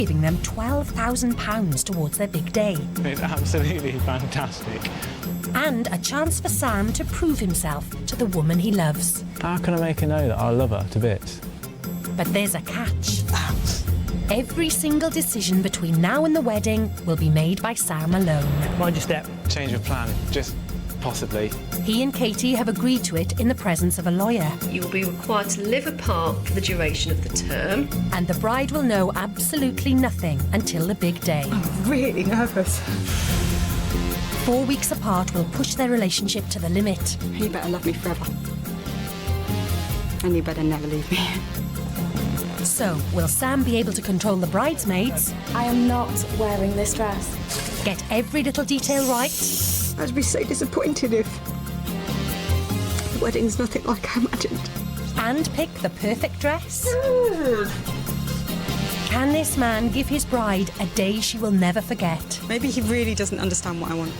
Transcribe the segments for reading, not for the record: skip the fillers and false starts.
giving them £12,000 towards their big day. It's absolutely fantastic. And a chance for Sam to prove himself to the woman he loves. How can I make her know that I love her to bits? But there's a catch. Every single decision between now and the wedding will be made by Sam alone. Mind your step. Change of plan, just possibly. He and Katy have agreed to it in the presence of a lawyer. You will be required to live apart for the duration of the term. And the bride will know absolutely nothing until the big day. I'm really nervous. 4 weeks apart will push their relationship to the limit. You better love me forever. And you better never leave me. So, will Sam be able to control the bridesmaids? I am not wearing this dress. Get every little detail right? I'd be so disappointed if the wedding's nothing like I imagined. And pick the perfect dress? Can this man give his bride a day she will never forget? Maybe he really doesn't understand what I want.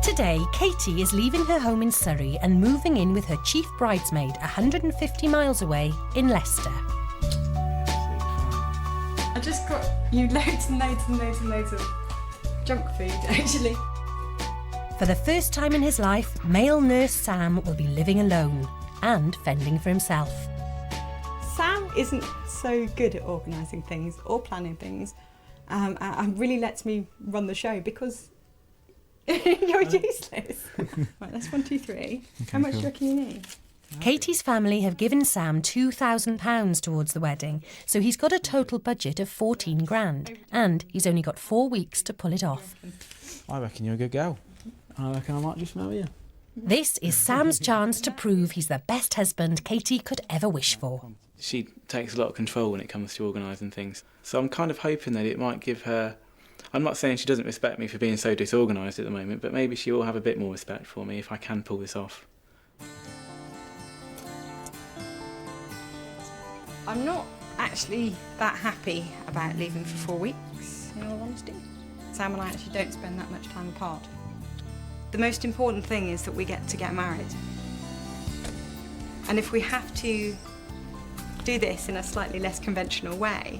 Today, Katy is leaving her home in Surrey and moving in with her chief bridesmaid 150 miles away in Leicester. I just got you loads and loads and loads and loads of junk food, actually. For the first time in his life, male nurse Sam will be living alone and fending for himself. Sam isn't so good at organising things or planning things and really lets me run the show because you're useless. Right, that's 1, 2, 3. Okay, How much cool. do you reckon you need? Katy's family have given Sam £2,000 towards the wedding, so he's got a total budget of 14 grand, and he's only got 4 weeks to pull it off. I reckon you're a good girl. I reckon I might just marry you. This is Sam's chance to prove he's the best husband Katy could ever wish for. She takes a lot of control when it comes to organising things. So I'm kind of hoping that it might give her... I'm not saying she doesn't respect me for being so disorganised at the moment, but maybe she will have a bit more respect for me if I can pull this off. I'm not actually that happy about leaving for 4 weeks, in all honesty. Sam and I actually don't spend that much time apart. The most important thing is that we get to get married. And if we have to do this in a slightly less conventional way,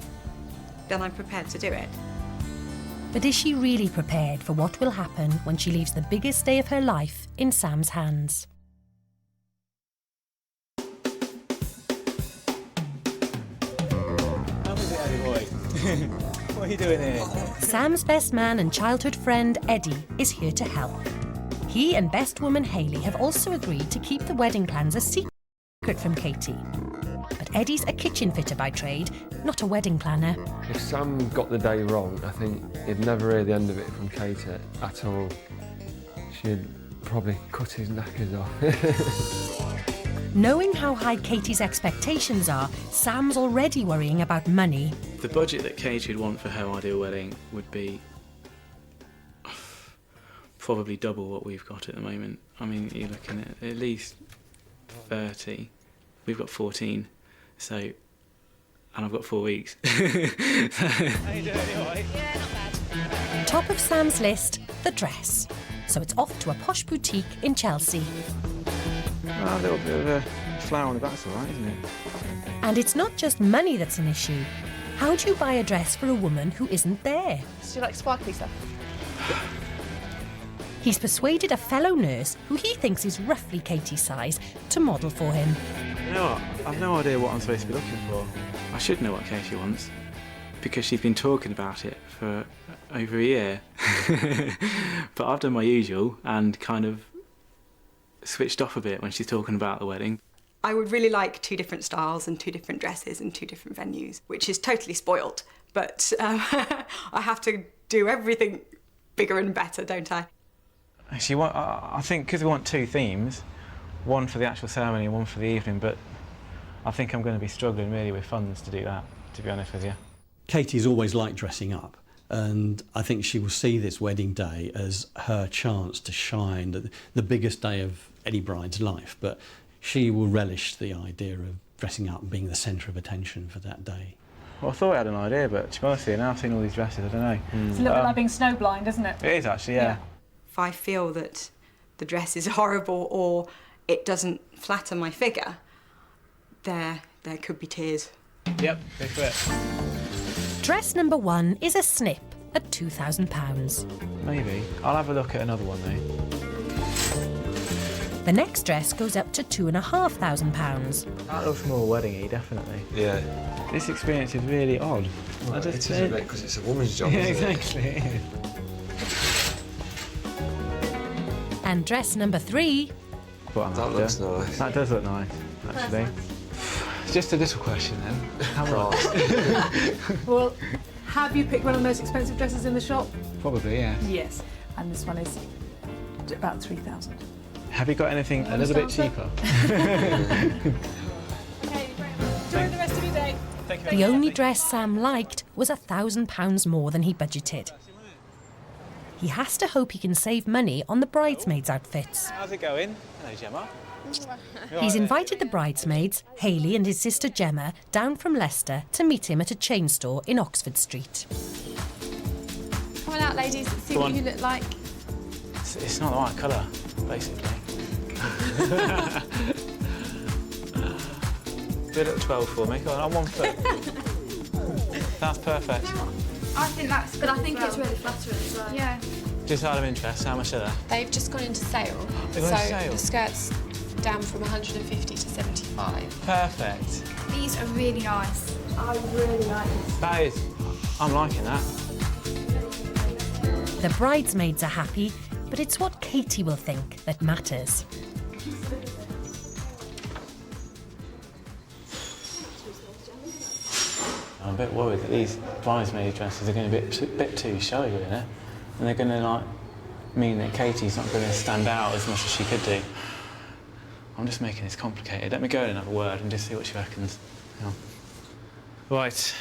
then I'm prepared to do it. But is she really prepared for what will happen when she leaves the biggest day of her life in Sam's hands? How is it, Eddie boy? What are you doing here? Sam's best man and childhood friend, Eddie, is here to help. He and best woman Hayley have also agreed to keep the wedding plans a secret from Katy. But Eddie's a kitchen fitter by trade, not a wedding planner. If Sam got the day wrong, I think he'd never hear the end of it from Katy at all. She'd probably cut his knackers off. Knowing how high Katy's expectations are, Sam's already worrying about money. The budget that Katy would want for her ideal wedding would be probably double what we've got at the moment. I mean, you're looking at least 30. We've got 14, so, and I've got 4 weeks. How you doing, all right? Yeah, not bad. Top of Sam's list, the dress. So it's off to a posh boutique in Chelsea. Well, a little bit of a flower on the back's all right, isn't it? And it's not just money that's an issue. How do you buy a dress for a woman who isn't there? Do you like sparkly stuff? He's persuaded a fellow nurse, who he thinks is roughly Katy's size, to model for him. You know what? I've no idea what I'm supposed to be looking for. I should know what Katy wants, because she's been talking about it for over a year. But I've done my usual and kind of switched off a bit when she's talking about the wedding. I would really like 2 different styles and 2 different dresses and 2 different venues, which is totally spoilt, but I have to do everything bigger and better, don't I? I think because we want 2 themes, one for the actual ceremony and one for the evening, but I think I'm going to be struggling really with funds to do that, to be honest with you. Katy's always liked dressing up, and I think she will see this wedding day as her chance to shine, the biggest day of any bride's life, but she will relish the idea of dressing up and being the centre of attention for that day. Well, I thought I had an idea, but to be honest with you, now I've seen all these dresses, I don't know. It's a little bit like being snowblind, isn't it? It is actually, yeah. If I feel that the dress is horrible or it doesn't flatter my figure, there could be tears. Yep, go for it. Dress number 1 is a snip at £2,000. Maybe. I'll have a look at another one though. The next dress goes up to £2,500. That looks more wedding-y, definitely. Yeah. This experience is really odd. Well, it is a bit because it's a woman's job, Yeah, isn't it? exactly. And dress number 3, That looks nice. That does look nice, actually. It's just a little question then. How much? Well, have you picked one of the most expensive dresses in the shop? Probably, yeah. Yes. And this one is about 3,000. Have you got anything a little bit cheaper? Okay, enjoy the rest of your day. the only dress Sam liked was £1,000 more than he budgeted. He has to hope he can save money on the bridesmaids' outfits. How's it going? Hello, Gemma. He's invited the bridesmaids, Hayley and his sister Gemma, down from Leicester to meet him at a chain store in Oxford Street. Come on out, ladies, and see Go what on. you look like. It's not the right colour, basically. Do it at 12 for me. Go on, I'm 1 foot. That's perfect. I think that's But I think it's really flattering as well. Yeah. Just out of interest, how much are they? They've just gone into sale. They've gone into sale? The skirt's down from 150 to 75. Perfect. These are really nice. I really like this. That is, I'm liking that. The bridesmaids are happy, but it's what Katy will think that matters. I'm a bit worried that these bridesmaid dresses are going to be a bit too showy, really. And they're going to, mean that Katie's not going to stand out as much as she could do. I'm just making this complicated. Let me go and have a word and just see what she reckons. Hang on. Right.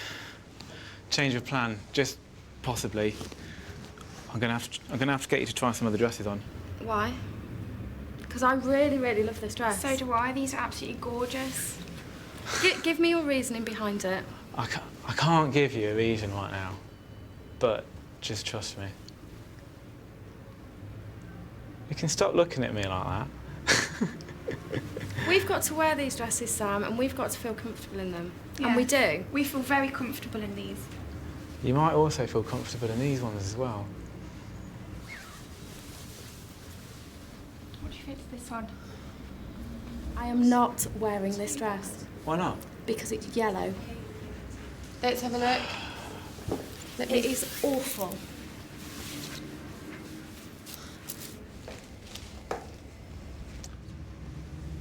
Change of plan. Just possibly. I'm going to have to get you to try some of the dresses on. Why? Because I really, really love this dress. So do I. These are absolutely gorgeous. Give me your reasoning behind it. I can't give you a reason right now, but just trust me. You can stop looking at me like that. We've got to wear these dresses, Sam, and we've got to feel comfortable in them. Yeah. And we do. We feel very comfortable in these. You might also feel comfortable in these ones as well. What do you think of this one? I am not wearing this dress Why not? because it's yellow. Let's have a look. It is awful.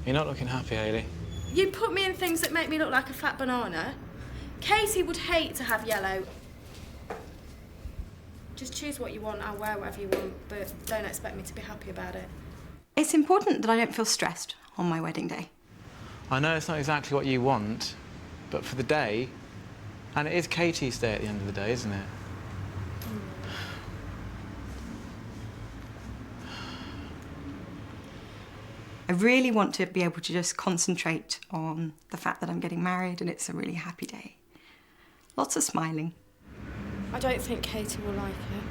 You're not looking happy, Hayley. You put me in things that make me look like a fat banana. Katy would hate to have yellow. Just choose what you want, I'll wear whatever you want, but don't expect me to be happy about it. It's important that I don't feel stressed on my wedding day. I know it's not exactly what you want, but for the day, and it is Katie's day at the end of the day, isn't it? I really want to be able to just concentrate on the fact that I'm getting married and it's a really happy day. Lots of smiling. I don't think Katy will like it.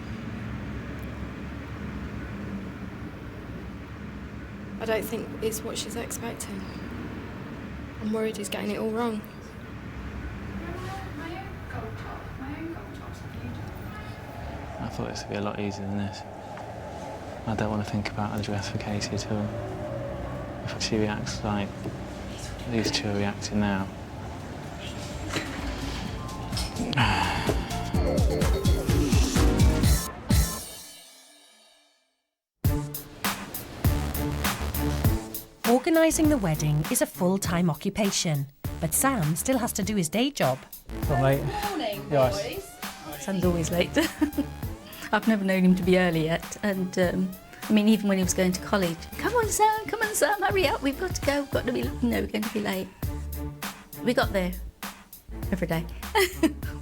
I don't think it's what she's expecting. I'm worried he's getting it all wrong. I thought this would be a lot easier than this. I don't want to think about a dress for Katie at all. If she reacts like these two are reacting now. Organising the wedding is a full-time occupation, but Sam still has to do his day job. Well, mate. Morning, Yes. boys. Sam's always late. I've never known him to be early yet, and I mean, even when he was going to college, come on Sam, hurry up, we've got to go, we're going to be late. We got there every day.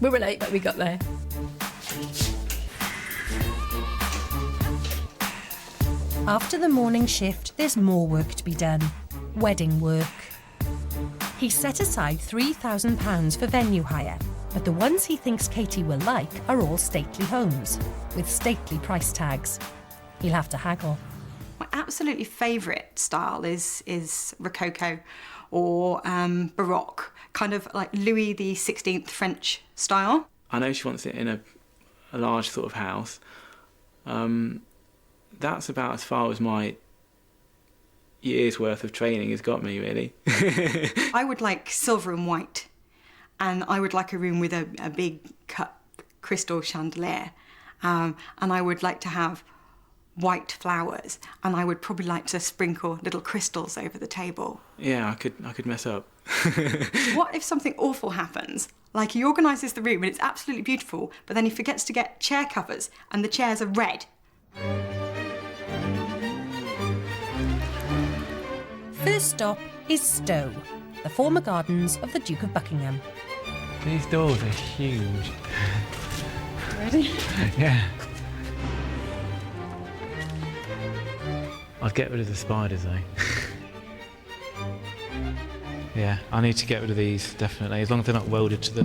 We were late, but we got there. After the morning shift, there's more work to be done. Wedding work. He set aside £3,000 for venue hire, But the ones he thinks Katy will like are all stately homes, with stately price tags. He'll have to haggle. My absolutely favourite style is Rococo or Baroque, kind of like Louis XVI French style. I know she wants it in a large sort of house. That's about as far as my year's worth of training has got me, really. I would like silver and white, and I would like a room with a big cut crystal chandelier, and I would like to have white flowers, and I would probably like to sprinkle little crystals over the table. Yeah, I could mess up. What if something awful happens? Like he organises the room and it's absolutely beautiful, but then he forgets to get chair covers and the chairs are red. First stop is Stowe, the former gardens of the Duke of Buckingham. These doors are huge. Ready? Yeah. I'd get rid of the spiders though. Yeah, I need to get rid of these, definitely, as long as they're not welded to the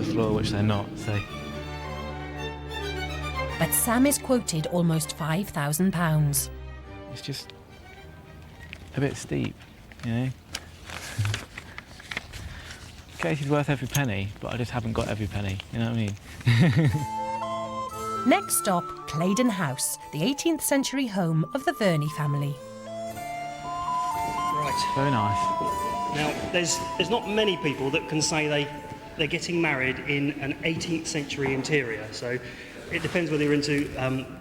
floor, which they're not, so. But Sam is quoted almost £5,000. It's just a bit steep, you know? Katy's worth every penny, but I just haven't got every penny, you know what I mean? Next stop, Claydon House, the 18th century home of the Verney family. Right. Very nice. Now, there's not many people that can say they're getting married in an 18th century interior, so it depends whether you're into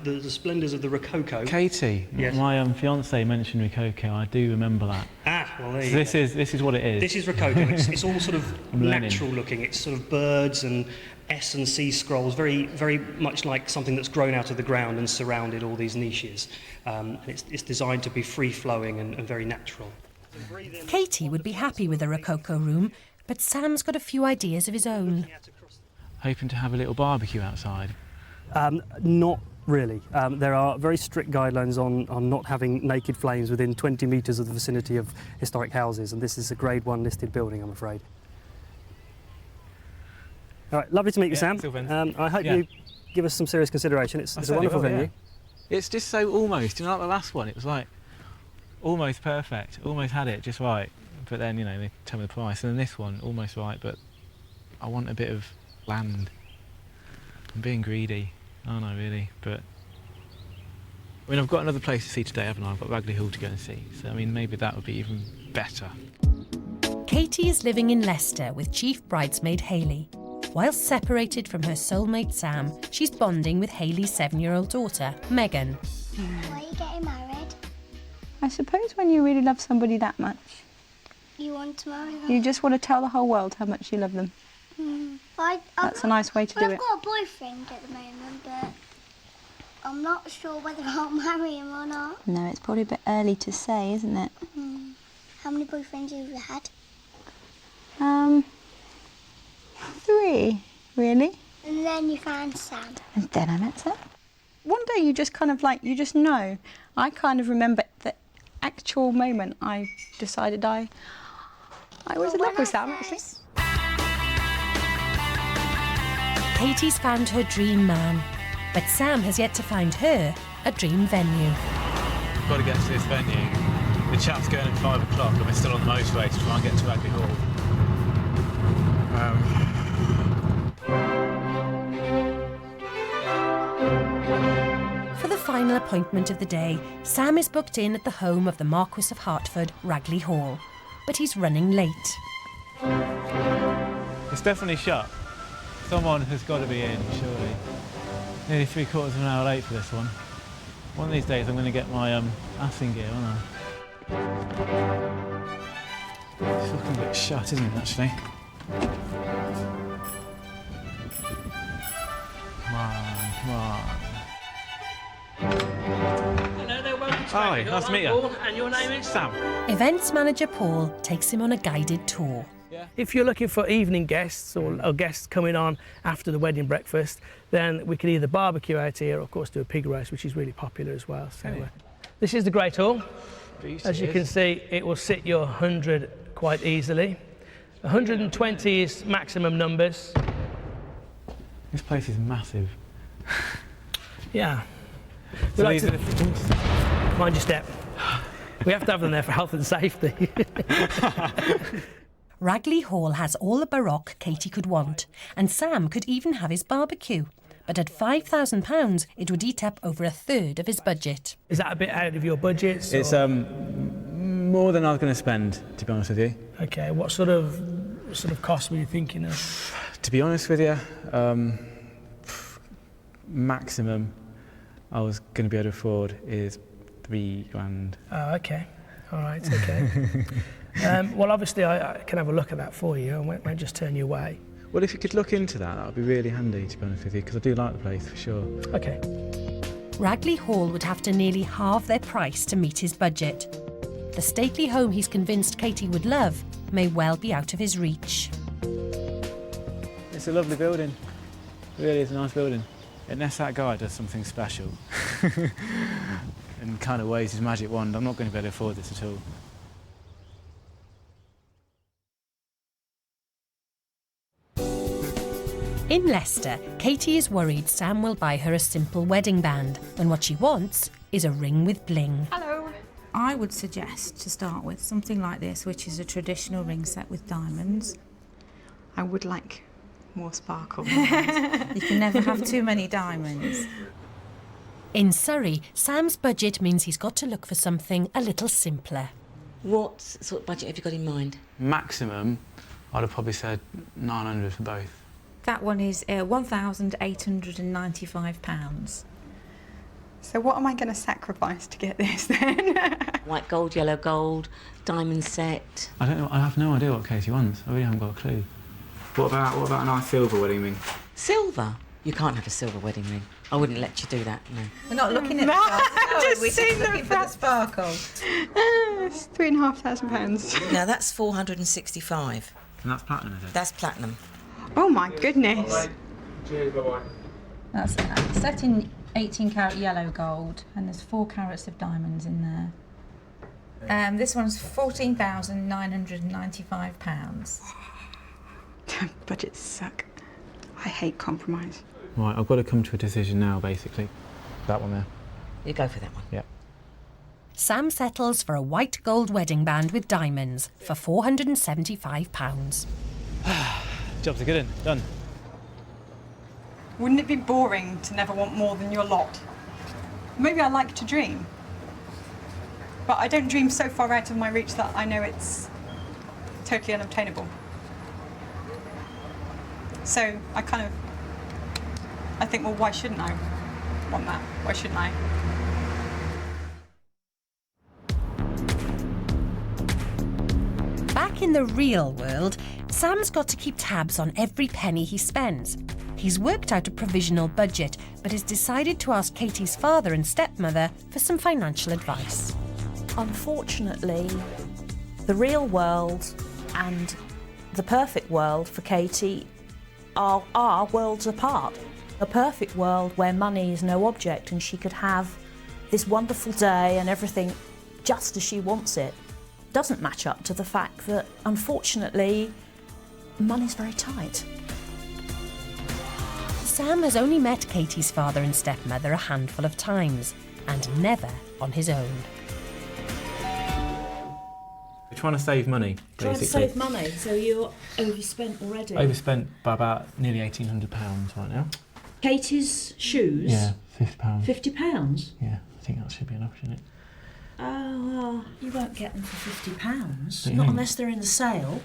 the splendours of the Rococo. Katy, yes. My fiancée mentioned Rococo, I do remember that. Ah, well there you So go. this is what it is. This is Rococo. It's all sort of I'm learning. natural looking. It's sort of birds and S and C scrolls, very, very much like something that's grown out of the ground and surrounded all these niches. And it's designed to be free-flowing and very natural. Katy would be happy with a Rococo room, but Sam's got a few ideas of his own. Hoping to have a little barbecue outside. Not really. There are very strict guidelines on not having naked flames within 20 metres of the vicinity of historic houses, and this is a Grade 1 listed building, I'm afraid. All right, lovely to meet you, Sam. I hope you give us some serious consideration. It's a wonderful venue. Yeah. It's just so almost, you know, like the last one, it was like almost perfect, almost had it just right, but then, you know, they tell me the price, and then this one, almost right, but I want a bit of land. I'm being greedy, aren't I, really? But I mean, I've got another place to see today, haven't I? I've got Ragley Hall to go and see, so I mean, maybe that would be even better. Katy is living in Leicester with chief bridesmaid Hayley. While separated from her soulmate Sam, she's bonding with Hayley's 7-year-old daughter, Megan. Why are you getting married? I suppose when you really love somebody that much, You want to marry them? you just want to tell the whole world how much you love them. That's a nice way to do I've it. got a boyfriend at the moment, but I'm not sure whether I'll marry him or not. No, it's probably a bit early to say, isn't it? How many boyfriends have you had? 3, really. And then you found Sam. And then I met Sam. One day you just kind of like, you just know. I kind of remember the actual moment I decided I was in love with Sam, actually. Katy's found her dream man, but Sam has yet to find her a dream venue. We've got to get to this venue. The chap's going at 5 o'clock and we're still on the motorway to try and get to Ragley Hall. For the final appointment of the day, Sam is booked in at the home of the Marquess of Hertford, Ragley Hall. But he's running late. It's definitely shut. Someone has got to be in, surely. Nearly 3/4 of an hour late for this one. One of these days I'm going to get my ass in gear, aren't I? It's looking a bit shut, isn't it, actually? Come on, come on. Hello there, welcome to Hi, nice to meet you. And your name is? Sam. Events manager Paul takes him on a guided tour. If you're looking for evening guests or guests coming on after the wedding breakfast, then we can either barbecue out here or, of course, do a pig roast, which is really popular as well. So, this is the Great Hall. As you can see, it will sit your 100 quite easily. 120 is maximum numbers. This place is massive. Yeah. We So like these to- are the Mind your step. We have to have them there for health and safety. Ragley Hall has all the baroque Katy could want, and Sam could even have his barbecue. But at £5,000, it would eat up over a third of his budget. Is that a bit out of your budget? It's more than I was going to spend, to be honest with you. Okay, what sort of cost were you thinking of? To be honest with you, maximum I was going to be able to afford is £3,000. Oh, okay. All right, okay. Well, obviously, I can have a look at that for you. I won't just turn you away. Well, if you could look into that would be really handy, to be honest with you, because I do like the place for sure. Okay. Ragley Hall would have to nearly halve their price to meet his budget. The stately home he's convinced Katy would love may well be out of his reach. It's a lovely building. It really is a nice building. Unless that guy does something special and kind of waves his magic wand, I'm not going to be able to afford this at all. In Leicester, Katy is worried Sam will buy her a simple wedding band when what she wants is a ring with bling. Hello. I would suggest, to start with, something like this, which is a traditional ring set with diamonds. I would like more sparkle. You can never have too many diamonds. In Surrey, Sam's budget means he's got to look for something a little simpler. What sort of budget have you got in mind? Maximum, I'd have probably said 900 for both. That one is £1,895. So what am I going to sacrifice to get this then? White gold, yellow gold, diamond set. I don't know. I have no idea what Katy wants. I really haven't got a clue. What about a nice silver wedding ring? Silver? You can't have a silver wedding ring. I wouldn't let you do that, no. We're not looking at No, the we're just looking for the sparkle. It's £3,500. Now that's 465. And that's platinum, is it? That's platinum. Oh my goodness. Cheers, bye-bye. That's set in 18 carat yellow gold, and there's 4 carats of diamonds in there. This one's £14,995. Budgets suck. I hate compromise. Right, I've got to come to a decision now, basically. That one there. You go for that one. Yeah. Sam settles for a white gold wedding band with diamonds for £475. Job's a good one. Done. Wouldn't it be boring to never want more than your lot? Maybe I like to dream. But I don't dream so far out of my reach that I know it's totally unobtainable. So I think, well, why shouldn't I want that? Why shouldn't I? Back in the real world, Sam's got to keep tabs on every penny he spends. He's worked out a provisional budget, but has decided to ask Katy's father and stepmother for some financial advice. Unfortunately, the real world and the perfect world for Katy are worlds apart. A perfect world where money is no object and she could have this wonderful day and everything just as she wants it doesn't match up to the fact that, unfortunately, money's very tight. Sam has only met Katy's father and stepmother a handful of times, and never on his own. We're trying to save money, Trying basically. to save money, so you're overspent already. Overspent by about nearly £1,800 right now. Katy's shoes? Yeah, £50. £50? Yeah, I think that should be enough, shouldn't it? Oh, you won't get them for £50. Don't you Not think? unless they're in the sale.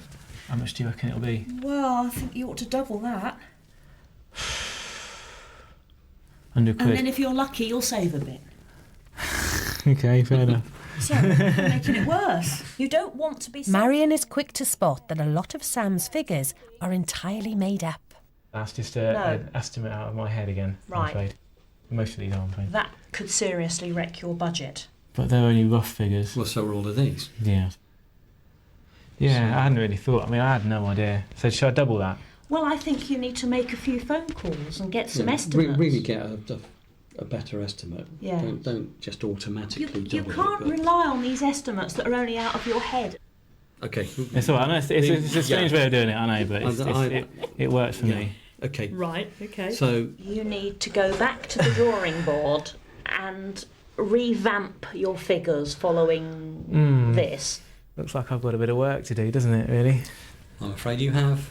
How much do you reckon it'll be? Well, I think you ought to double that. £100 And then if you're lucky, you'll save a bit. Okay, fair enough. So, you're making it worse. You don't want to be... Marion is quick to spot that a lot of Sam's figures are entirely made up. That's just No. an estimate out of my head again, I'm Right. afraid. Most of these are, I'm afraid. That could seriously wreck your budget. But they're only rough figures. Well, so are all of these. Yeah. Yeah, I hadn't really thought. I mean, I had no idea. So should I double that? Well, I think you need to make a few phone calls and get some Yeah, estimates. Really get a better estimate. Yeah. Don't just automatically You double can't it. but- rely on these estimates that are only out of your head. Okay. It's all right. I know it's a strange way of doing it, I know, but it works for me. Okay. Right, okay. So you need to go back to the drawing board and revamp your figures following this. Looks like I've got a bit of work to do, doesn't it, really? I'm afraid you have.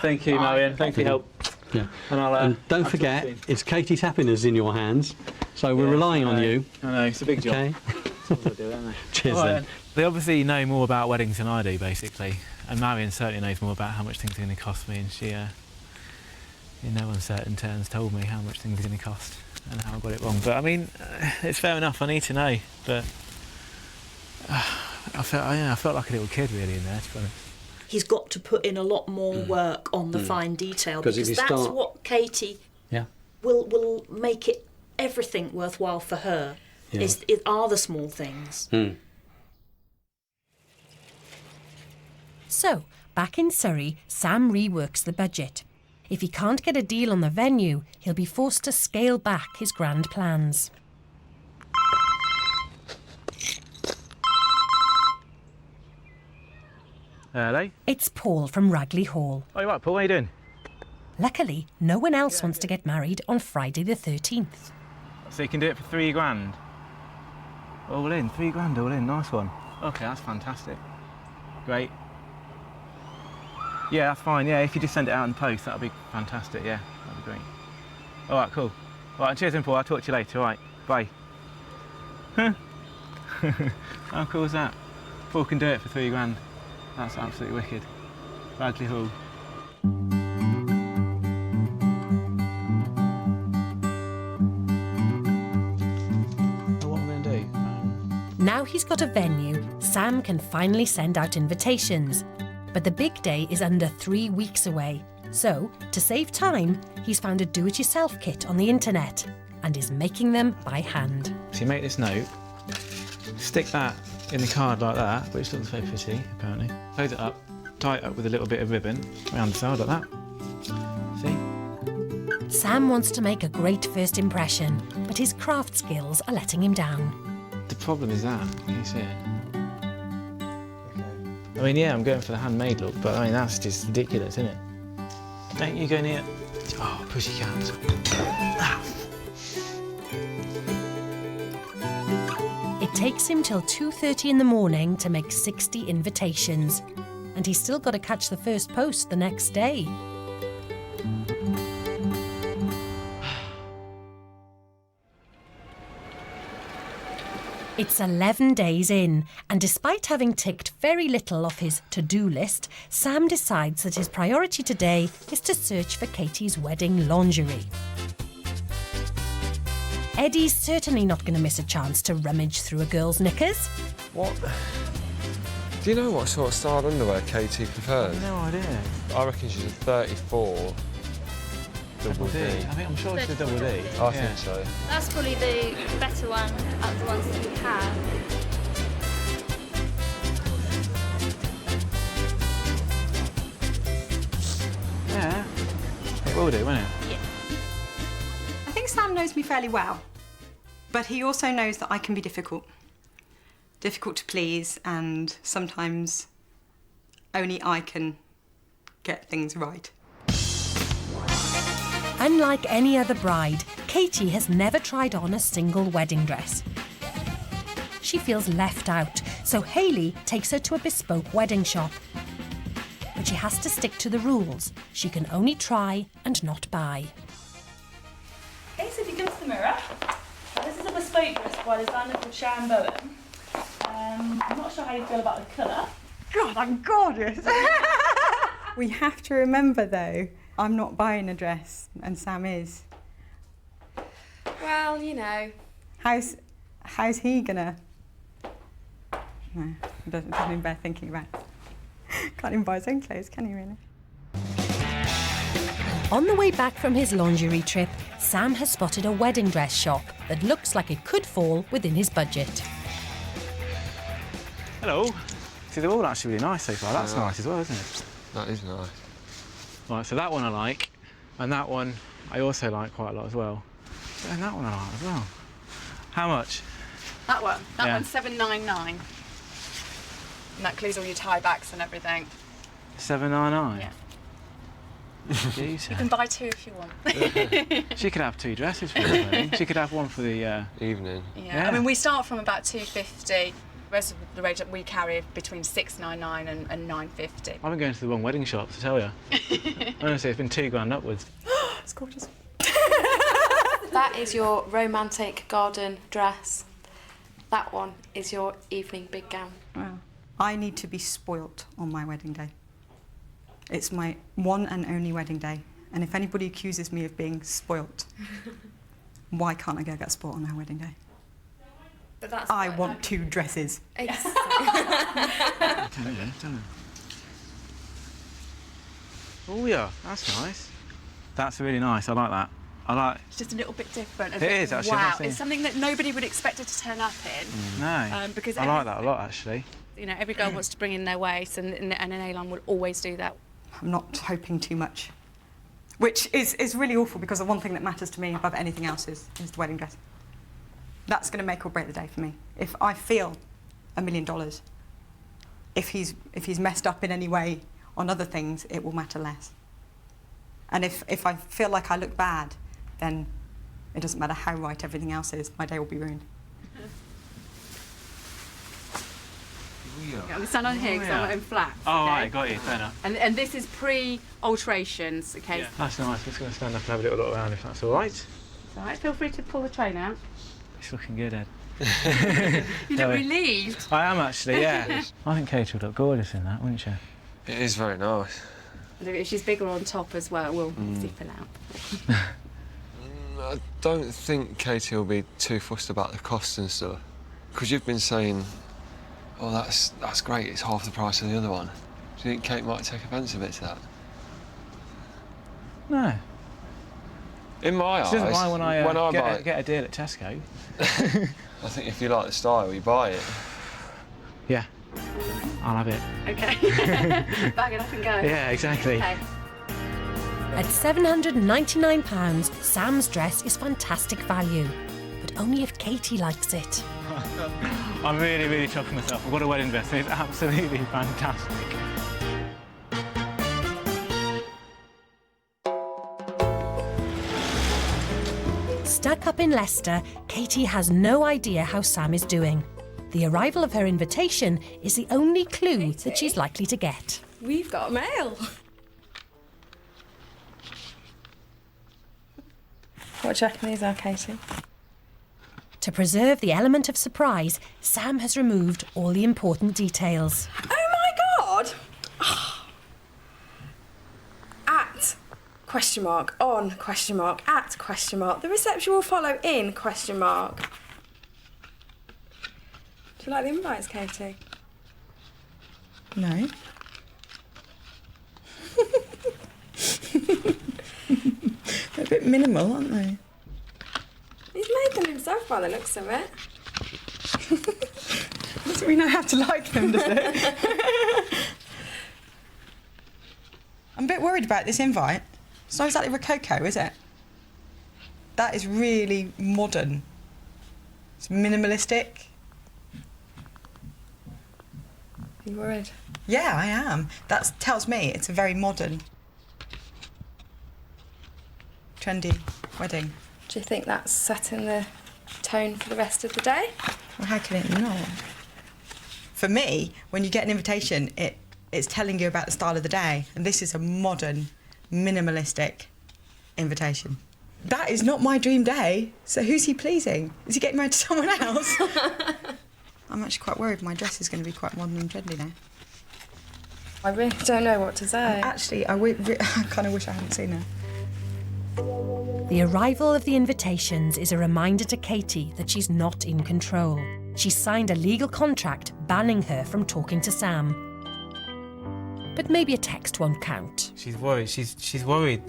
Thank you, Marion. Thanks for your help. Yeah. And don't forget, it's Katy's happiness in your hands, so we're relying on you. I know, it's a big job. Okay. That's what I do, don't they? Cheers All right, then. They obviously know more about weddings than I do, basically. And Marion certainly knows more about how much things are going to cost me, and she, in no uncertain terms, told me how much things are going to cost and how I got it wrong. But I mean, it's fair enough. I need to know. But I felt like a little kid really in there, to be honest. He's got to put in a lot more work on the fine detail, because that's what Katy will make it everything worthwhile for her. Yeah. It are the small things. So, back in Surrey, Sam reworks the budget. If he can't get a deal on the venue, he'll be forced to scale back his grand plans. Hello? It's Paul from Ragley Hall. Oh, you right, Paul? How you doing? Luckily, no one else wants to get married on Friday the 13th. So you can do it for £3,000? All in, £3,000 all in, nice one. Okay, that's fantastic. Great. Yeah, that's fine, yeah, if you just send it out in the post, that'll be fantastic, yeah, that'd be great. All right, cool. All right, cheers then, Paul, I'll talk to you later, all right, bye. How cool is that? Paul can do it for £3,000. That's absolutely wicked. Ragley Hall. What am I going to do? Now he's got a venue, Sam can finally send out invitations. But the big day is under 3 weeks away. So, to save time, he's found a do-it-yourself kit on the internet and is making them by hand. So you make this note, stick that in the card like that, which looks very pretty, apparently. Close it up, tie it up with a little bit of ribbon around the side like that. See? Sam wants to make a great first impression, but his craft skills are letting him down. The problem is that, can you see it? I mean, yeah, I'm going for the handmade look, but I mean, that's just ridiculous, isn't it? Don't you go near... Oh, pussycat. Ah. It takes him till 2:30 in the morning to make 60 invitations, and he's still got to catch the first post the next day. It's 11 days in, and despite having ticked very little off his to-do list, Sam decides that his priority today is to search for Katy's wedding lingerie. Eddie's certainly not going to miss a chance to rummage through a girl's knickers. What? Do you know what sort of style underwear Katy prefers? No idea. I reckon she's a 34 double D. I think I'm sure it's a double D. I think so. That's probably the better one out of the ones that we have. Yeah, it will do, won't it? I think Sam knows me fairly well, but he also knows that I can be difficult. Difficult to please, and sometimes only I can get things right. Unlike any other bride, Katy has never tried on a single wedding dress. She feels left out, so Hayley takes her to a bespoke wedding shop. But she has to stick to the rules. She can only try and not buy. Okay, so if you come to the mirror, this is a bespoke dress by a designer called Sharon Bowen. I'm not sure how you feel about the colour. God, I'm gorgeous! We have to remember, though, I'm not buying a dress, and Sam is. Well, you know. How's he gonna? No, it doesn't even bear thinking about. Can't even buy his own clothes, can he really? On the way back from his lingerie trip, Sam has spotted a wedding dress shop that looks like it could fall within his budget. Hello. See, they're all actually really nice so far. That's nice as well, isn't it? That is nice. Right, so that one I like, and that one I also like quite a lot as well. And that one I like as well. How much? That one? That Yeah. one's $7.99. And that includes all your tie backs and everything. $7.99. Yeah. Jeez. You can buy 2 if you want. She could have 2 dresses for the wedding. She could have one for the evening. Yeah. I mean, we start from about $250. The rest of the range that we carry between $6.99 and $9.50. I've been going to the wrong wedding shop, to tell you. Honestly, it's been £2 upwards. It's gorgeous. That is your romantic garden dress. That one is your evening big gown. Wow. I need to be spoilt on my wedding day. It's my one and only wedding day. And if anybody accuses me of being spoilt, why can't I go get spoilt on our wedding day? But that's I want 2 dresses. Exactly. Oh yeah, that's nice. That's really nice. I like that. I like. It's just a little bit different. It is actually. Wow, it's something that nobody would expect it to turn up in. No. Because I like that a lot, actually. You know, every girl wants to bring in their waist, and an A-line will always do that. I'm not hoping too much, which is really awful because the one thing that matters to me above anything else is the wedding dress. That's going to make or break the day for me. If I feel $1 million, if he's messed up in any way on other things, it will matter less. And if I feel like I look bad, then it doesn't matter how right everything else is, my day will be ruined. I'm going to stand on here because I'm in flats. Oh, right, got you, fair enough. And this is pre-alterations, okay? Yeah. That's nice. I'm just going to stand up and have a little look around if that's all right. It's all right, feel free to pull the train out. It's looking good, Ed. You look relieved. I am actually, yeah. I think Katy would look gorgeous in that, wouldn't she? It is very nice. If she's bigger on top as well, we'll zip it out. I don't think Katy will be too fussed about the cost and stuff. Because you've been saying, oh, that's great, it's half the price of the other one. Do you think Kate might take offence a bit to that? No. In my eyes, she doesn't mind when I buy get a deal at Tesco. I think if you like the style, you buy it. Yeah, I'll have it. Okay. Bag it up and go. Yeah, exactly. Okay. At £799, Sam's dress is fantastic value, but only if Katy likes it. I'm really, really chuffed with myself. I've got a wedding dress and it's absolutely fantastic. Stuck up in Leicester, Katy has no idea how Sam is doing. The arrival of her invitation is the only clue that she's likely to get. We've got mail. What do you reckon these are, Katy? To preserve the element of surprise, Sam has removed all the important details. Oh my God! At, question mark, on, question mark, at, question mark. The reception will follow in, question mark. Do you like the invites, Katy? No. They're a bit minimal, aren't they? He's made them himself by the looks of it. Doesn't mean I have to like them, does it? I'm a bit worried about this invite. It's not exactly Rococo, is it? That is really modern. It's minimalistic. Are you worried? Yeah, I am. That tells me it's a very modern, trendy wedding. Do you think that's setting the tone for the rest of the day? Well, how can it not? For me, when you get an invitation, it's telling you about the style of the day, and this is a modern, minimalistic invitation. That is not my dream day, so who's he pleasing? Is he getting married to someone else? I'm actually quite worried my dress is going to be quite modern and trendy now. I really don't know what to say. Actually, I kind of wish I hadn't seen her. The arrival of the invitations is a reminder to Katy that she's not in control. She's signed a legal contract banning her from talking to Sam. But maybe a text won't count. She's worried. She's worried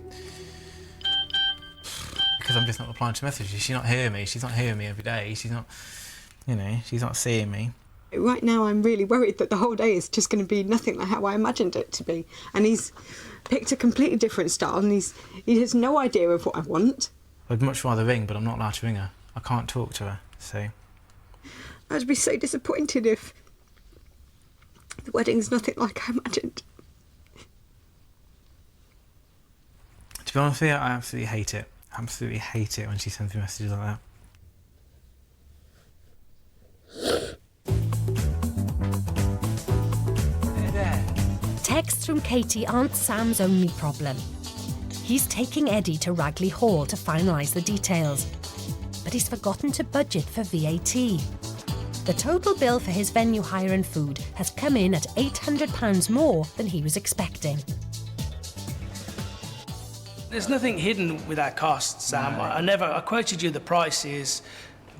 because I'm just not replying to messages. She's not hearing me. She's not hearing me every day. She's not, she's not seeing me. Right now, I'm really worried that the whole day is just going to be nothing like how I imagined it to be. And he's picked a completely different style, and he has no idea of what I want. I'd much rather ring, but I'm not allowed to ring her. I can't talk to her, so... I'd be so disappointed if The wedding's nothing like I imagined. To be honest with you, I absolutely hate it. Absolutely hate it when she sends me messages like that. Texts from Katy aren't Sam's only problem. He's taking Eddie to Ragley Hall to finalise the details, but he's forgotten to budget for VAT. The total bill for his venue hire and food has come in at £800 more than he was expecting. There's nothing hidden with our costs, Sam. No. I quoted you the prices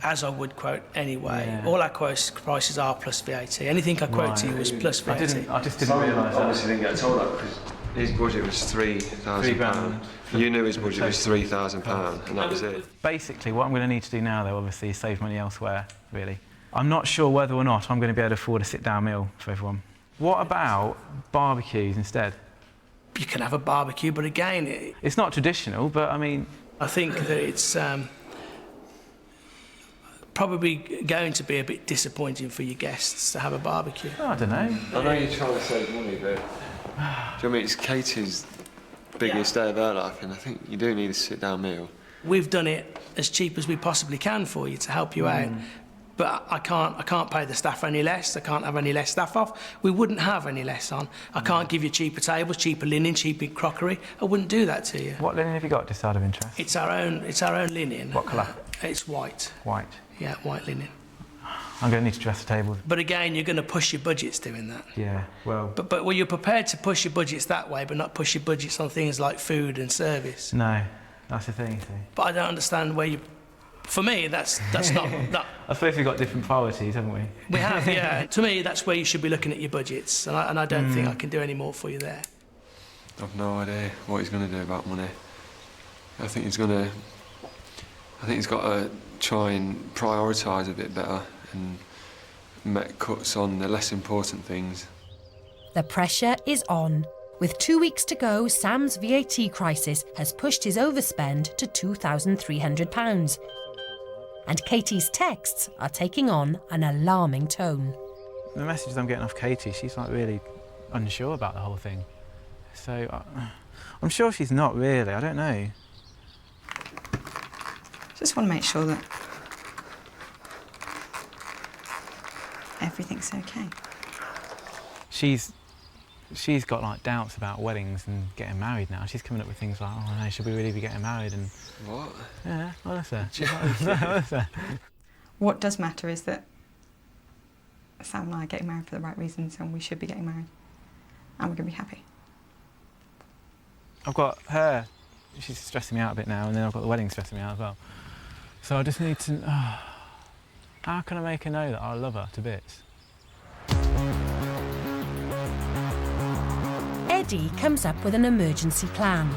as I would quote anyway. Yeah. All our prices are plus VAT. Anything I quote to you was plus VAT. I just didn't realise that. Obviously didn't get told that because his budget was £3,000. You knew his budget was £3,000 and that was it. Basically, what I'm going to need to do now, though, obviously, is save money elsewhere, really. I'm not sure whether or not I'm going to be able to afford a sit-down meal for everyone. What about barbecues instead? You can have a barbecue, but again... It's not traditional, but I mean... I think that it's probably going to be a bit disappointing for your guests to have a barbecue. Oh, I don't know. I know you're trying to save money, but... Do you know what I mean? It's Katie's biggest day of her life, and I think you do need a sit-down meal. We've done it as cheap as we possibly can for you to help you out. But I can't pay the staff any less. I can't have any less staff off. We wouldn't have any less on. I can't give you cheaper tables, cheaper linen, cheaper crockery. I wouldn't do that to you. What linen have you got, just out of interest? It's our own linen. What colour? It's white. White. Yeah, white linen. I'm going to need to dress the tables. But again, you're going to push your budgets doing that. Yeah, well... But you're prepared to push your budgets that way, but not push your budgets on things like food and service. No, that's the thing, you see. But I don't understand where you... For me, that's not... That, I suppose we've got different priorities, haven't we? we have, yeah. To me, that's where you should be looking at your budgets, and I don't think I can do any more for you there. I've no idea what he's going to do about money. I think he's got to try and prioritise a bit better and make cuts on the less important things. The pressure is on. With 2 weeks to go, Sam's VAT crisis has pushed his overspend to £2,300. And Katy's texts are taking on an alarming tone. The messages I'm getting off Katy, she's like really unsure about the whole thing. So I'm sure she's not really, I don't know. Just want to make sure that everything's okay. She's got like doubts about weddings and getting married now. She's coming up with things like, oh no, should we really be getting married? And what? Yeah, honestly. Honestly. What does matter is that Sam and I are getting married for the right reasons, and we should be getting married, and we're going to be happy. I've got her, she's stressing me out a bit now, and then I've got the wedding stressing me out as well. So I just need to, how can I make her know that I love her to bits? Eddie comes up with an emergency plan.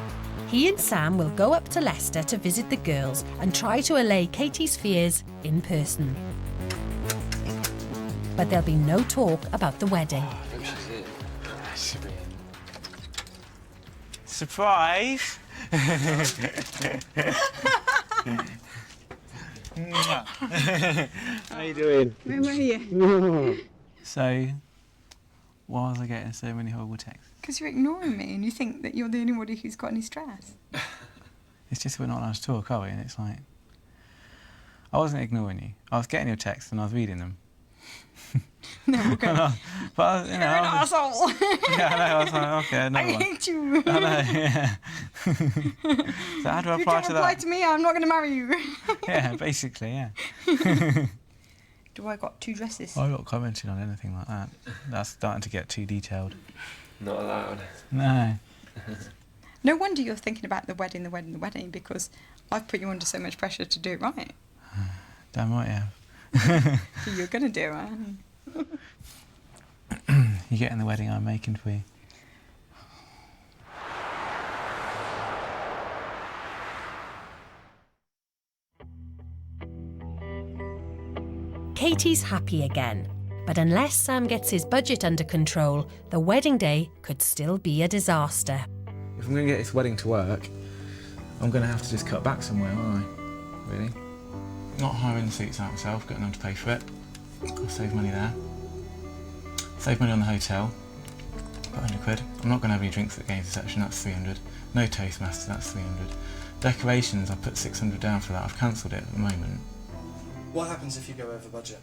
He and Sam will go up to Leicester to visit the girls and try to allay Katy's fears in person. But there'll be no talk about the wedding. Surprise! How you doing? Where were you? So, why was I getting so many horrible texts? Because you're ignoring me and you think that you're the only one who's got any stress. It's just we're not allowed to talk, are we? And it's like, I wasn't ignoring you. I was getting your texts and I was reading them. No, okay. But you know, you're an asshole. Yeah, I know. I was like, okay, another I one. hate you. I know. Yeah. So how do I If you apply don't to reply that? to me, I'm not going to marry you. Yeah, basically, yeah. Do I got 2 dresses? I'm not commenting on anything like that. That's starting to get too detailed. Not allowed. No. No wonder you're thinking about the wedding, because I've put you under so much pressure to do it right. Damn right, yeah. So you're going to do it, aren't you? You're getting the wedding I'm making for you. Katy's happy again, but unless Sam gets his budget under control, the wedding day could still be a disaster. If I'm going to get this wedding to work, I'm going to have to just cut back somewhere, aren't I? Really? Not hiring the seats out myself, getting them to pay for it. I'll save money there. Save money on the hotel, about 100 quid. I'm not going to have any drinks at the games reception, that's 300. No Toastmasters, that's 300. Decorations, I put 600 down for that. I've cancelled it at the moment. What happens if you go over budget?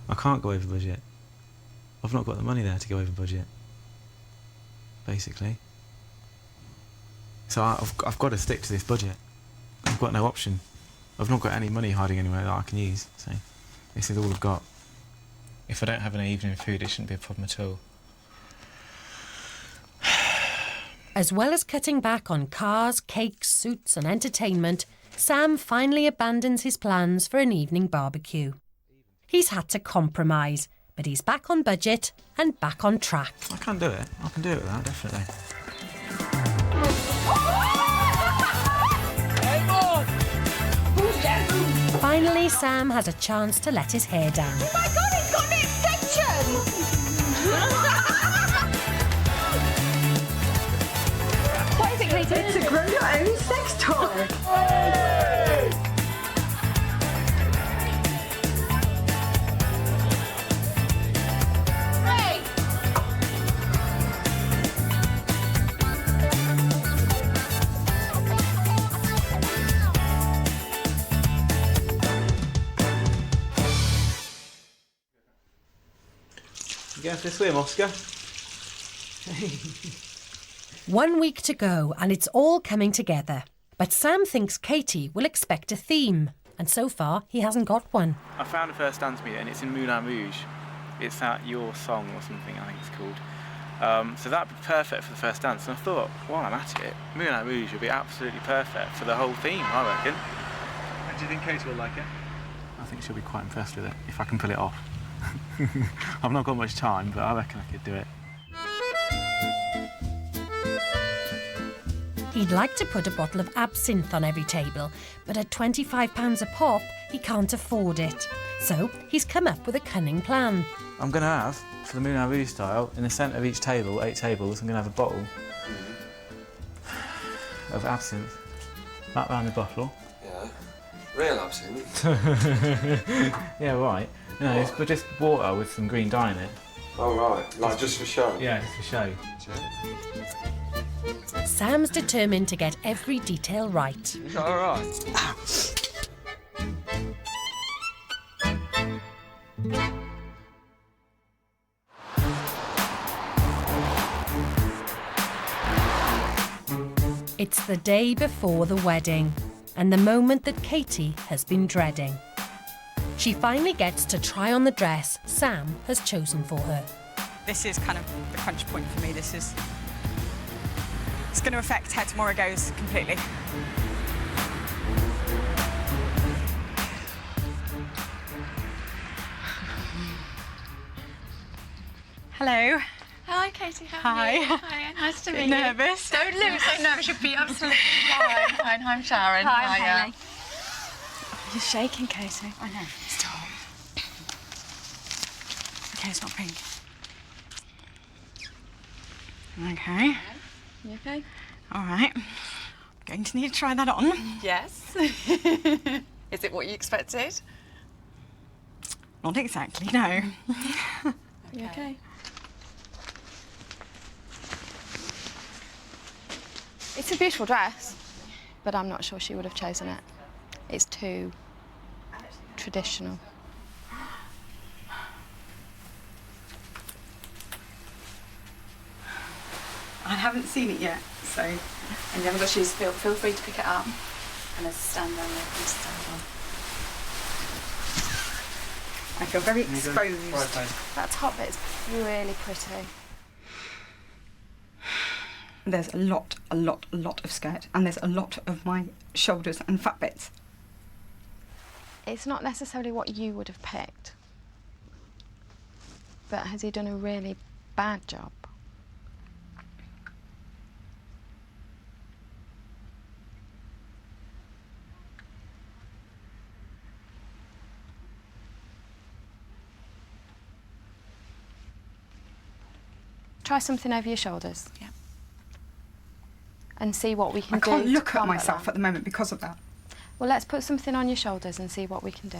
I can't go over budget. I've not got the money there to go over budget, basically. So I've got to stick to this budget. I've got no option. I've not got any money hiding anywhere that I can use, so this is all I've got. If I don't have any evening food, it shouldn't be a problem at all. As well as cutting back on cars, cakes, suits and entertainment, Sam finally abandons his plans for an evening barbecue. He's had to compromise, but he's back on budget and back on track. I can do it. I can do it with that, definitely. Finally, Sam has a chance to let his hair down. Oh my God, it's got an extension! What is it, Katy? It's a grow your own sex toy. You going for a swim, Oscar? 1 week to go and it's all coming together. But Sam thinks Katy will expect a theme, and so far he hasn't got one. I found a first dance meeting, it's in Moulin Rouge. It's that Your Song or something, I think it's called. So that'd be perfect for the first dance. And I thought, while I'm at it, Moulin Rouge would be absolutely perfect for the whole theme, I reckon. And do you think Katy will like it? I think she'll be quite impressed with it, if I can pull it off. I've not got much time, but I reckon I could do it. He'd like to put a bottle of absinthe on every table, but at £25 a pop, he can't afford it. So he's come up with a cunning plan. I'm going to have, for the Moulin Rouge style, in the centre of each table, 8 tables, I'm going to have a bottle of absinthe. That round the bottle. Yeah. Real absinthe? Yeah, right. No, it's just water with some green dye in it. Oh, right. Like just for show? Yeah, just for show. Sam's determined to get every detail right. Is that all right? It's the day before the wedding, and the moment that Katy has been dreading. She finally gets to try on the dress Sam has chosen for her. This is kind of the crunch point for me. It's going to affect how tomorrow goes completely. Hello. Hi, Katy. How Hi. are you? Hi. Nice to meet you. Nervous? Don't look so nervous. You'll be absolutely fine. Fine. I'm Sharon. Hi, I'm Hiya. Hayley. You're shaking, Katy. I know. Stop. Okay, it's not pink. Okay. You okay? All right. I'm going to need to try that on. Yes. Is it what you expected? Not exactly, no. You okay? It's a beautiful dress, but I'm not sure she would have chosen it. It's too traditional. I haven't seen it yet, so. And you haven't got shoes, feel free to pick it up. And there's a stand down there for you to stand on. I feel very exposed. That top bit's really pretty. There's a lot of skirt, and there's a lot of my shoulders and fat bits. It's not necessarily what you would have picked. But has he done a really bad job? Try something over your shoulders. Yeah. And see what we can do. I can't look to at combat myself that. at the moment because of that. Well, let's put something on your shoulders and see what we can do.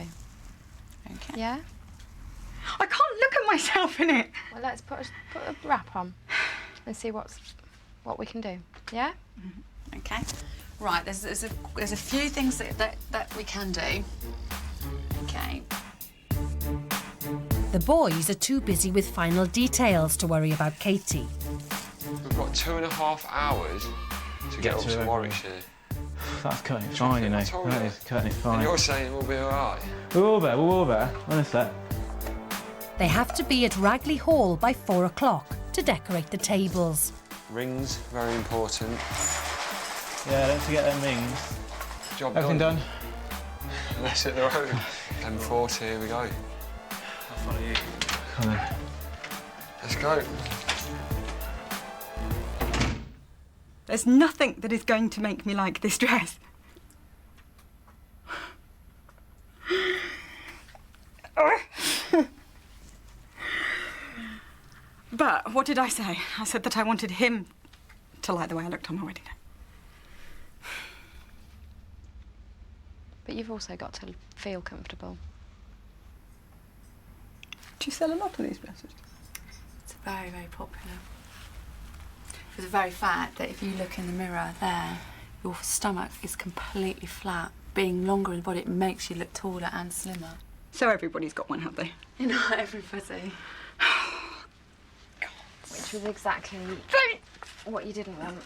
Okay. Yeah? I can't look at put myself in it. Well, let's put a wrap on and see what we can do. Yeah? Okay. Right, there's a few things that we can do. Okay. The boys are too busy with final details to worry about Katy. We've got 2.5 hours to get up to Warwickshire. That's cutting it fine, you know. That is cutting it fine. And you're saying we'll be all right? We're all there. Honestly. They have to be at Ragley Hall by 4 o'clock to decorate the tables. Rings, very important. Yeah, don't forget them rings. Job Everything done? Let's hit the road. M40, here we go. I'll follow you. Come on. Let's go. There's nothing that is going to make me like this dress. But what did I say? I said that I wanted him to like the way I looked on my wedding day. But you've also got to feel comfortable. Do you sell a lot of these dresses? It's very, very popular. For the very fact that if you look in the mirror there, your stomach is completely flat. Being longer in the body, it makes you look taller and slimmer. So everybody's got one, have they? Not everybody. Which was exactly what you didn't want.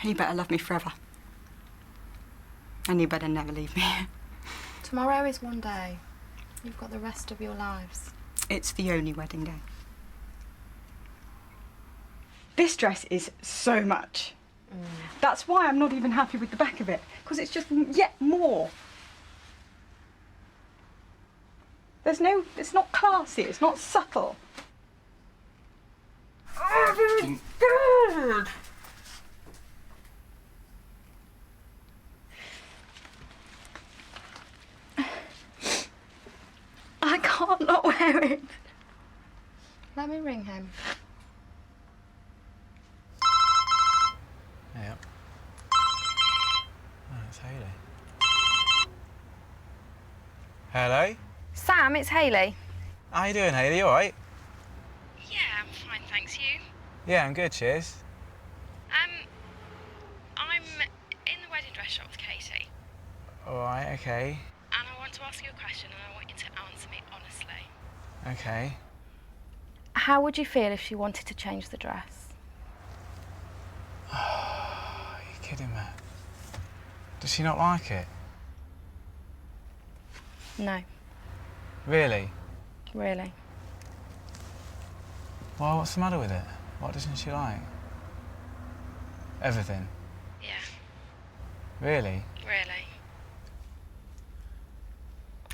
You better love me forever. And you better never leave me. Tomorrow is one day. You've got the rest of your lives. It's the only wedding day. This dress is so much. That's why I'm not even happy with the back of it, because it's just yet more. It's not classy, it's not subtle. Oh, this is good. I can't not wear it. Let me ring him. Yeah. Oh, it's Hayley. Hello? Sam, it's Hayley. How you doing, Hayley? You all right? Yeah, I'm fine, thanks. You? Yeah, I'm good, cheers. I'm in the wedding dress shop with Katy. All right, okay. And I want to ask you a question and I want you to answer me honestly. Okay. How would you feel if she wanted to change the dress? Are you kidding me? Does she not like it? No, Really? really. Well, what's the matter with it? What doesn't she like? Everything? Yeah, Really? really.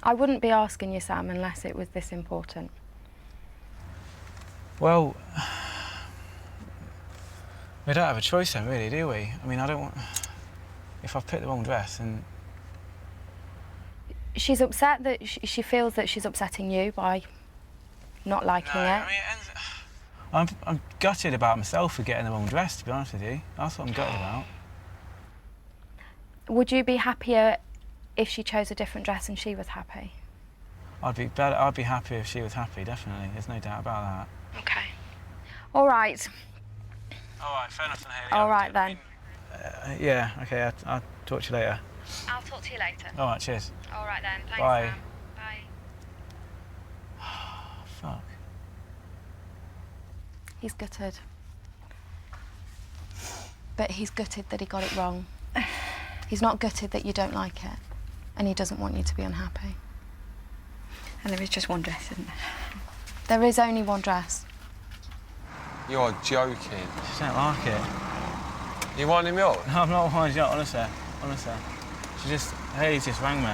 I wouldn't be asking you, Sam, unless it was this important. Well, we don't have a choice then, really, do we? I mean, I don't want... If I've picked the wrong dress, then... She's upset that she feels that she's upsetting you by not liking it. I mean, I'm gutted about myself for getting the wrong dress, to be honest with you. That's what I'm gutted about. Would you be happier if she chose a different dress and she was happy? I'd be happy if she was happy, definitely. There's no doubt about that. Okay. All right. All right, fair enough then, Hayley. All right, then. Yeah, OK, I'll talk to you later. I'll talk to you later. All right, cheers. All right, then. Thanks, Bye. Sam. Bye. Fuck. He's gutted. But he's gutted that he got it wrong. He's not gutted that you don't like it. And he doesn't want you to be unhappy. And there is just one dress, isn't there? There is only one dress. You're joking. She don't like it. You winding me up? No, I'm not winding you up, honestly. Hayley just rang me.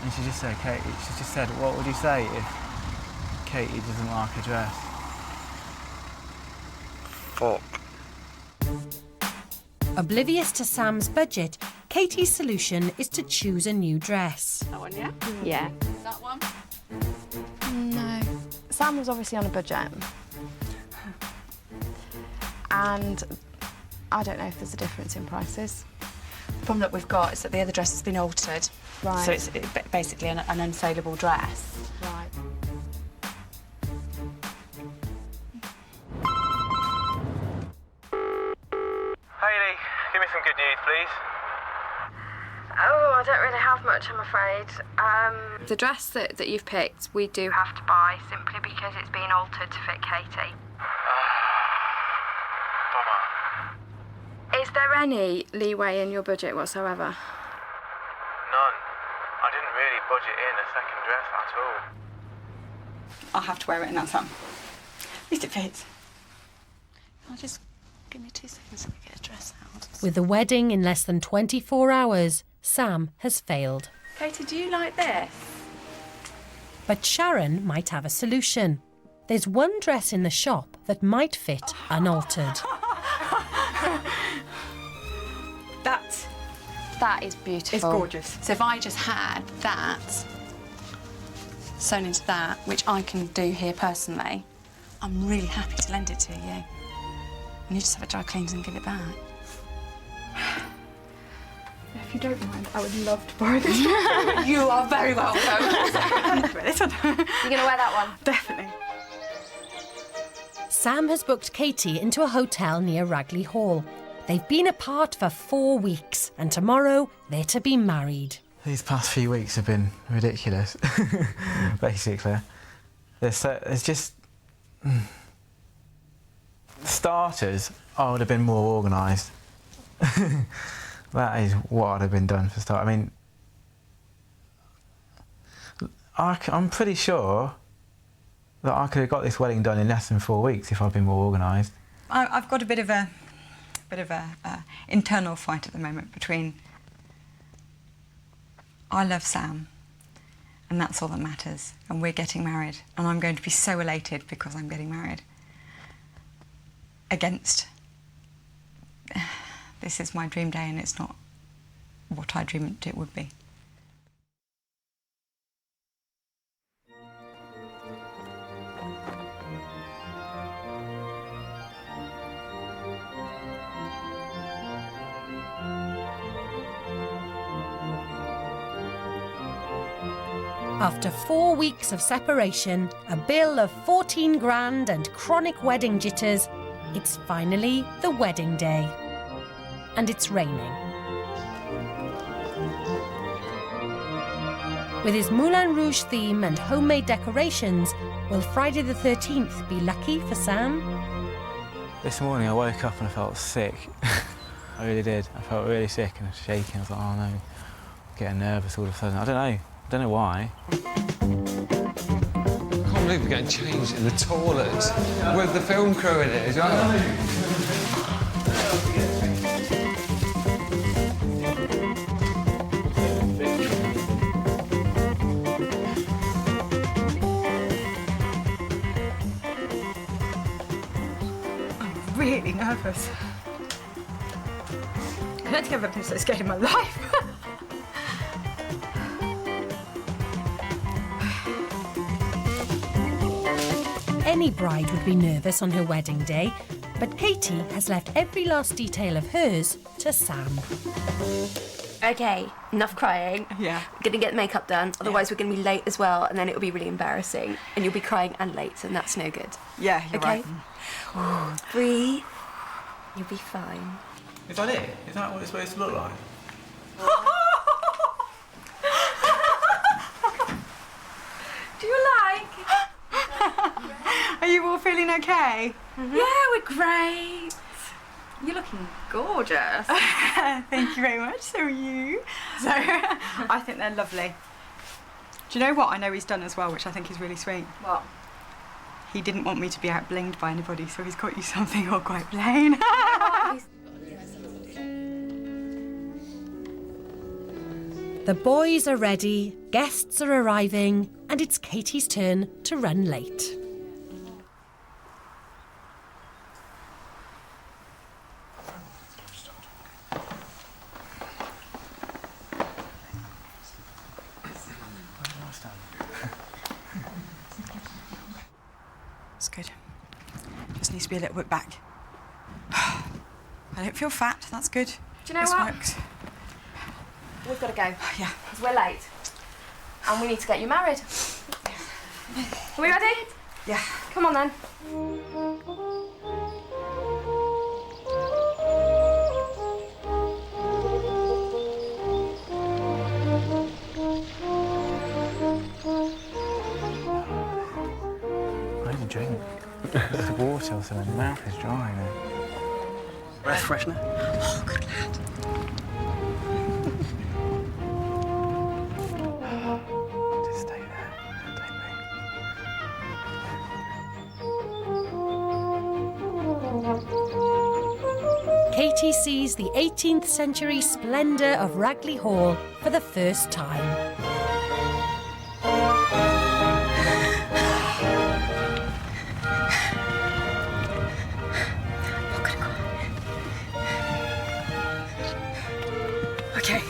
And she just said, Katy, she just said, what would you say if Katy doesn't like her dress? Fuck. Oblivious to Sam's budget, Katy's solution is to choose a new dress. That one, yeah? Yeah. That one? No. Sam was obviously on a budget. And I don't know if there's a difference in prices. The problem that we've got is that the other dress has been altered. Right. So it's basically an unsaleable dress. Right. Hayley, give me some good news, please. Oh, I don't really have much, I'm afraid. The dress that you've picked, we do have to buy simply because it's been altered to fit Katy. Bummer. Is there any leeway in your budget whatsoever? None. I didn't really budget in a second dress at all. I'll have to wear it in that Sam. At least it fits. I'll just give me 2 seconds to get a dress out. With the wedding in less than 24 hours, Sam has failed. Katy, do you like this? But Sharon might have a solution. There's one dress in the shop that might fit unaltered. That is beautiful. It's gorgeous. So if I just had that sewn into that, which I can do here personally, I'm really happy to lend it to you. And you just have it dry cleaned and give it back. If you don't mind, I would love to borrow this. You are very welcome. This one. You're going to wear that one? Definitely. Sam has booked Katy into a hotel near Ragley Hall. They've been apart for 4 weeks, and tomorrow they're to be married. These past few weeks have been ridiculous, basically. There's just... starters, I would have been more organised. That is what I'd have been done for start. I mean, I'm pretty sure that I could have got this wedding done in less than 4 weeks if I'd been more organised. I've got a bit of a internal fight at the moment between I love Sam and that's all that matters, and we're getting married, and I'm going to be so elated because I'm getting married, against this is my dream day and it's not what I dreamed it would be. After 4 weeks of separation, a bill of 14 grand and chronic wedding jitters, it's finally the wedding day. And it's raining. With his Moulin Rouge theme and homemade decorations, will Friday the 13th be lucky for Sam? This morning I woke up and I felt sick. I really did. I felt really sick and shaking. I was like, oh no, getting nervous all of a sudden. I don't know why. I can't believe we're getting changed in the toilet with the film crew in it as well. I'm really nervous. I don't think I've ever been so scared in my life. Any bride would be nervous on her wedding day, but Katy has left every last detail of hers to Sam. Okay, enough crying. Yeah. Gonna get makeup done, otherwise we're gonna be late as well, and then it'll be really embarrassing, and you'll be crying and late, and that's no good. Yeah, you're okay? right. Breathe. You'll be fine. Is that it? Is that what it's supposed to look like? Do you like? Are you all feeling okay? Mm-hmm. Yeah, we're great. You're looking gorgeous. Thank you very much, so are you. So, I think they're lovely. Do you know what I know he's done as well, which I think is really sweet? What? He didn't want me to be out-blinged by anybody, so he's got you something all quite plain. The boys are ready, guests are arriving, and it's Katy's turn to run late. It's good. Just needs to be a little bit back. I don't feel fat. That's good. Do you know this what? Works. We've got to go. Yeah. Because we're late. And we need to get you married. Are we ready? Yeah. Come on then. I need a drink. There's water or something. My mouth is dry now. Breath freshener. Oh, good lad. Just stay there. Don't move. Katy sees the 18th century splendour of Ragley Hall for the first time. Okay.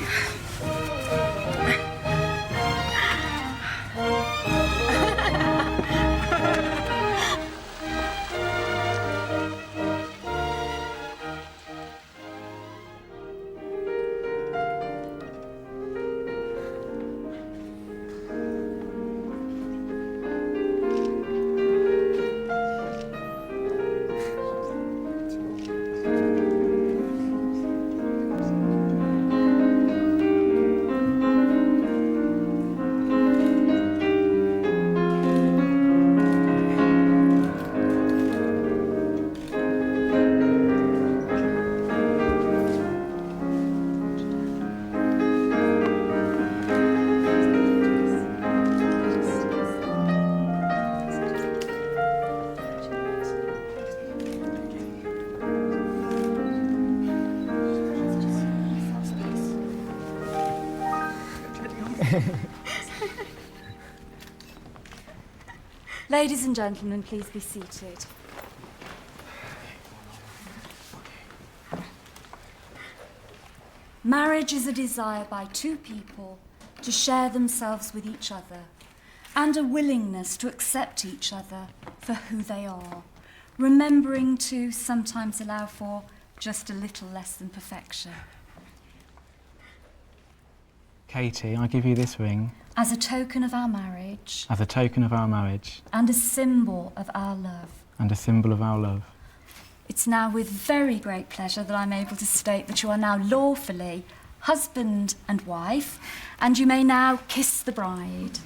Ladies and gentlemen, please be seated. Marriage is a desire by two people to share themselves with each other and a willingness to accept each other for who they are, remembering to sometimes allow for just a little less than perfection. Katy, I give you this ring As a token of our marriage as a token of our marriage and a symbol of our love. and a symbol of our love. It's now with very great pleasure that I'm able to state that you are now lawfully husband and wife, and you may now kiss the bride.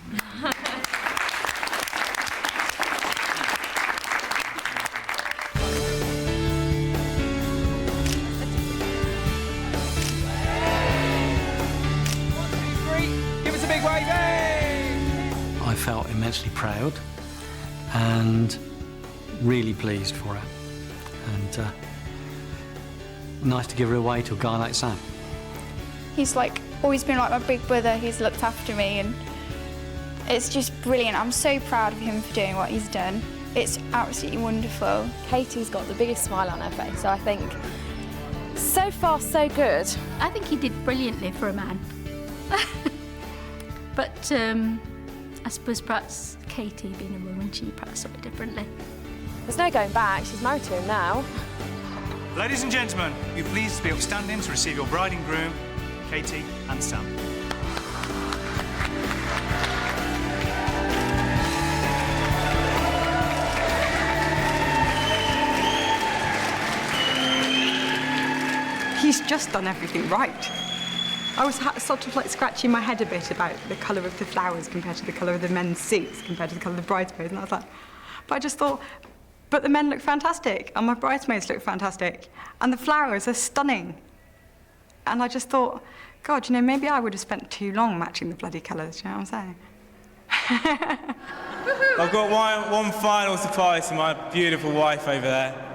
Give us a big wave, hey! I felt immensely proud and really pleased for her. And nice to give her away to a guy like Sam. He's like always been like my big brother. He's looked after me, and it's just brilliant. I'm so proud of him for doing what he's done. It's absolutely wonderful. Katy's got the biggest smile on her face, so I think so far so good. I think he did brilliantly for a man. But I suppose perhaps Katy, being a woman, she perhaps saw it differently. There's no going back. She's married to him now. Ladies and gentlemen, you're pleased to be upstanding to receive your bride and groom, Katy and Sam. He's just done everything right. I was sort of like scratching my head a bit about the colour of the flowers compared to the colour of the men's suits compared to the colour of the bridesmaids, and I was like, but I just thought, but the men look fantastic, and my bridesmaids look fantastic, and the flowers are stunning. And I just thought, God, you know, maybe I would have spent too long matching the bloody colours, you know what I'm saying? I've got one final surprise for my beautiful wife over there.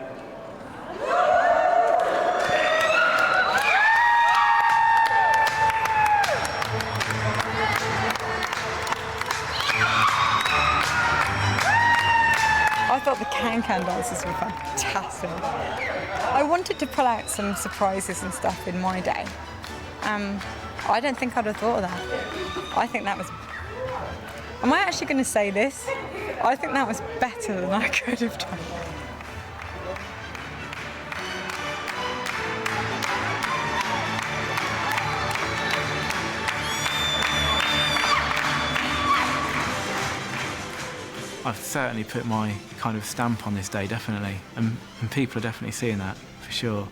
I thought the can-can dances were fantastic. I wanted to pull out some surprises and stuff in my day. I don't think I'd have thought of that. I think that was... Am I actually going to say this? I think that was better than I could have done. I've certainly put my kind of stamp on this day, definitely, and people are definitely seeing that, for sure.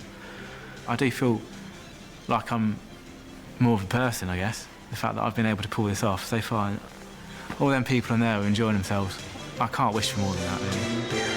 I do feel like I'm more of a person, I guess, the fact that I've been able to pull this off so far. All them people in there are enjoying themselves. I can't wish for more than that, really.